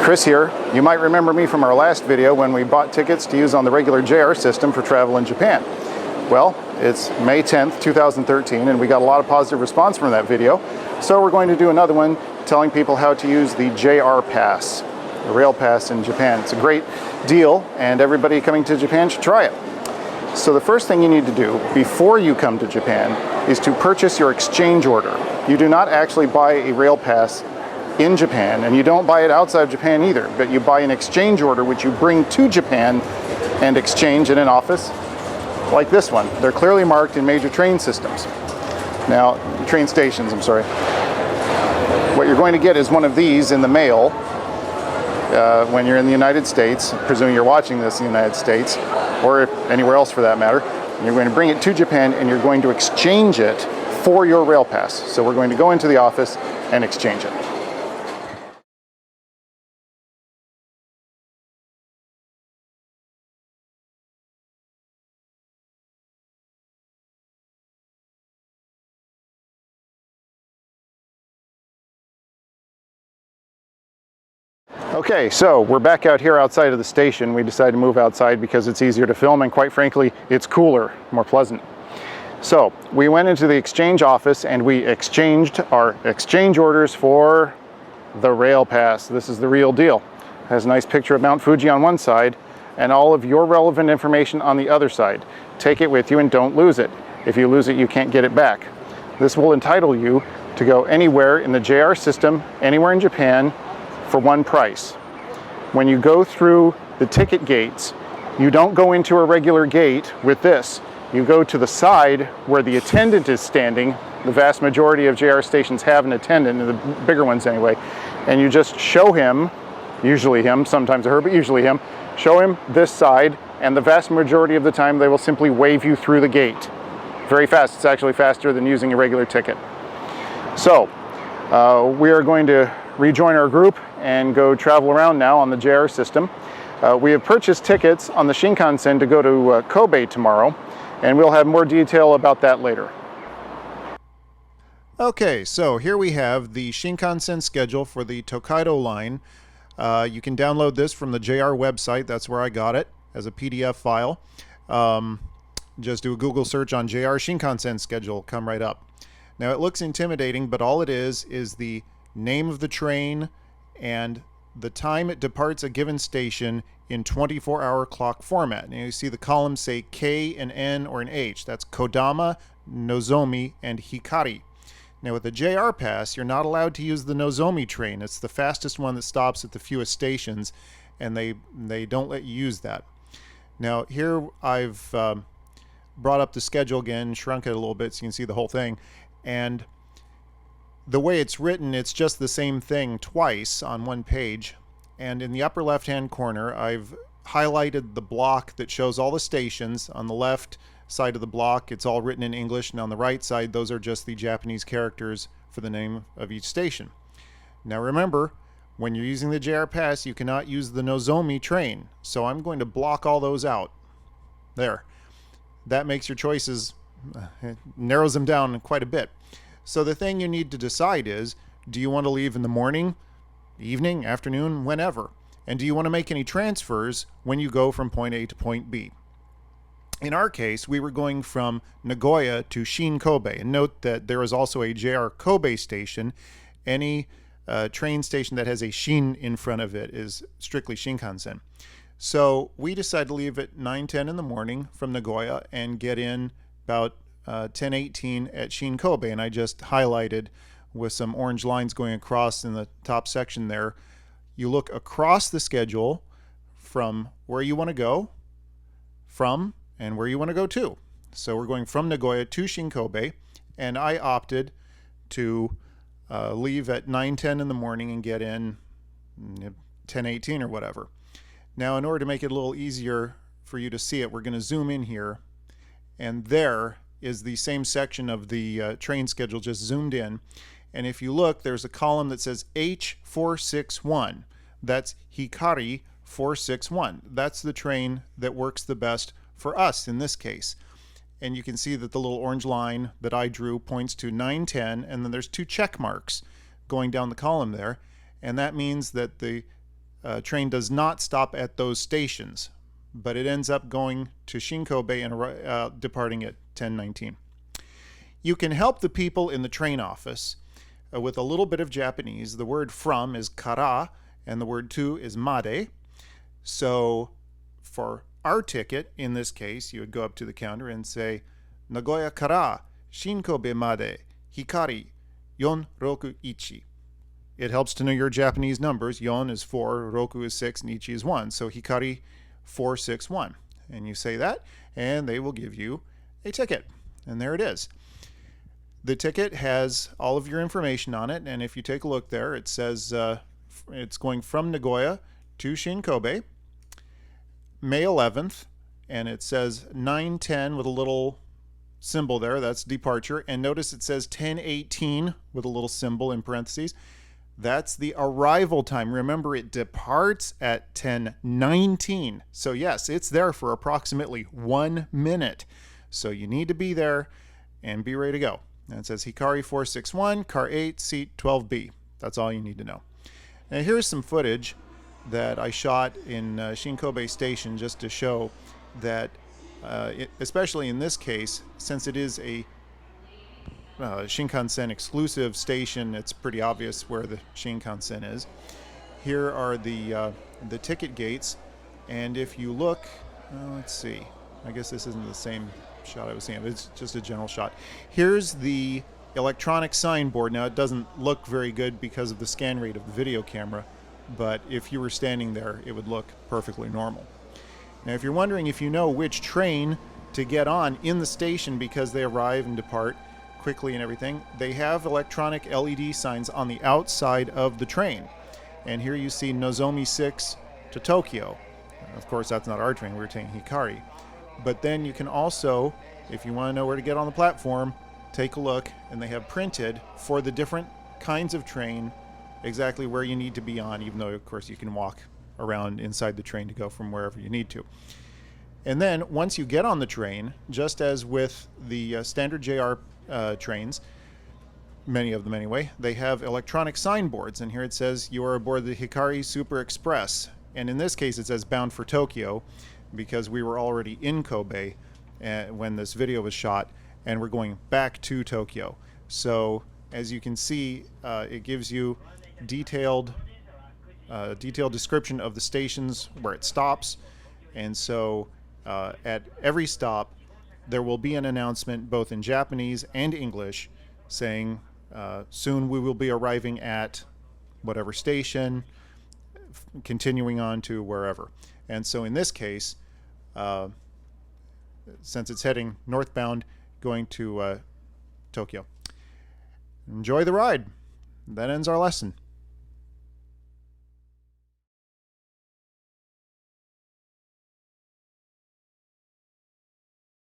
Chris here. You might remember me from our last video when we bought tickets to use on the regular JR system for travel in Japan. Well, it's May 10th, 2013, and we got a lot of positive response from that video. So we're going to do another one telling people how to use the JR Pass, the rail pass in Japan. It's a great deal, and everybody coming to Japan should try it. So the first thing you need to do before you come to Japan is to purchase your exchange order. You do not actually buy a rail pass in Japan, and you don't buy it outside of Japan either, but you buy an exchange order which you bring to Japan and exchange in an office like this one. They're clearly marked in major train systems. Now, train stations, I'm sorry. What you're going to get is one of these in the mail when you're in the United States, presuming you're watching this in the United States, or anywhere else for that matter. And you're going to bring it to Japan and you're going to exchange it for your rail pass. So we're going to go into the office and exchange it. Okay, so we're back out here outside of the station. We decided to move outside because it's easier to film, and quite frankly, it's cooler, more pleasant. So we went into the exchange office and we exchanged our exchange orders for the rail pass. This is the real deal. It has a nice picture of Mount Fuji on one side and all of your relevant information on the other side. Take it with you and don't lose it. If you lose it, you can't get it back. This will entitle you to go anywhere in the JR system, anywhere in Japan, for one price. When you go through the ticket gates, you don't go into a regular gate with this. You go to the side where the attendant is standing. The vast majority of JR stations have an attendant, the bigger ones anyway, and you just show him, usually him, sometimes her, but usually him, show him this side, and the vast majority of the time they will simply wave you through the gate. Very fast. It's actually faster than using a regular ticket. So we are going to rejoin our group and go travel around now on the JR system. We have purchased tickets on the Shinkansen to go to Kobe tomorrow, and we'll have more detail about that later. Okay, so here we have the Shinkansen schedule for the Tokaido line. You can download this from the JR website. That's where I got it, as a PDF file. Just do a Google search on JR Shinkansen schedule, come right up. Now it looks intimidating, but all it is the name of the train and the time it departs a given station in 24-hour clock format. And you see the columns say K, an N, or an H. That's Kodama, Nozomi, and Hikari. Now with the JR Pass, you're not allowed to use the Nozomi train. It's the fastest one that stops at the fewest stations, and they don't let you use that. Now here I've brought up the schedule again, shrunk it a little bit so you can see the whole thing, and the way it's written, it's just the same thing twice on one page. And in the upper left-hand corner, I've highlighted the block that shows all the stations. On the left side of the block, it's all written in English, and on the right side, those are just the Japanese characters for the name of each station. Now remember, when you're using the JR Pass, you cannot use the Nozomi train. So I'm going to block all those out. There. That makes your choices, it narrows them down quite a bit. So the thing you need to decide is, do you want to leave in the morning, evening, afternoon, whenever? And do you want to make any transfers when you go from point A to point B? In our case, we were going from Nagoya to Shin Kobe. And note that there is also a JR Kobe station. Any train station that has a Shin in front of it is strictly Shinkansen. So we decided to leave at 9:10 in the morning from Nagoya and get in about 10:18 at Shin Kobe, and I just highlighted with some orange lines going across in the top section there. You look across the schedule from where you want to go, from, and where you want to go to. So we're going from Nagoya to Shin Kobe, and I opted to leave at 9:10 in the morning and get in 10:18 or whatever. Now in order to make it a little easier for you to see it, we're going to zoom in here, and there is the same section of the train schedule just zoomed in. And if you look, there's a column that says H461. That's Hikari 461. That's the train that works the best for us in this case. And you can see that the little orange line that I drew points to 9:10, and then there's two check marks going down the column there. And that means that the train does not stop at those stations, but it ends up going to Shinkobe and departing at 10:19. You can help the people in the train office with a little bit of Japanese. The word from is kara, and the word to is made. So for our ticket, in this case, you would go up to the counter and say, Nagoya kara Shinkobe made hikari 461. It helps to know your Japanese numbers. Yon is 4, Roku is 6, and Ichi is 1. So hikari 461. And you say that, and they will give you a ticket. And there it is. The ticket has all of your information on it, and if you take a look there, it says it's going from Nagoya to Shinkobe, May 11th, and it says 9:10 with a little symbol there. That's departure. And notice it says 10:18 with a little symbol in parentheses. That's the arrival time. Remember, it departs at 10:19. So yes, it's there for approximately 1 minute. So you need to be there and be ready to go. And it says Hikari 461, car 8, seat 12B. That's all you need to know. Now here's some footage that I shot in Shinkobe Station just to show that, especially in this case, since it is a Shinkansen exclusive station, it's pretty obvious where the Shinkansen is. Here are the ticket gates, and if you look, let's see, I guess this isn't the same shot I was seeing, it's just a general shot. Here's the electronic signboard. Now it doesn't look very good because of the scan rate of the video camera, but if you were standing there, it would look perfectly normal. Now if you're wondering if you know which train to get on in the station because they arrive and depart quickly and everything, they have electronic LED signs on the outside of the train. And here you see Nozomi 6 to Tokyo. Of course, that's not our train, we're taking Hikari. But then you can also, if you want to know where to get on the platform, take a look, and they have printed for the different kinds of train exactly where you need to be on, even though, of course, you can walk around inside the train to go from wherever you need to. And then once you get on the train, just as with the standard JR trains, many of them anyway, they have electronic signboards, and here it says you are aboard the Hikari Super Express. And in this case it says bound for Tokyo, because we were already in Kobe when this video was shot, and we're going back to Tokyo. So as you can see, it gives you detailed description of the stations where it stops. And so at every stop there will be an announcement both in Japanese and English saying soon we will be arriving at whatever station, continuing on to wherever. And so in this case, since it's heading northbound, going to Tokyo. Enjoy the ride. That ends our lesson.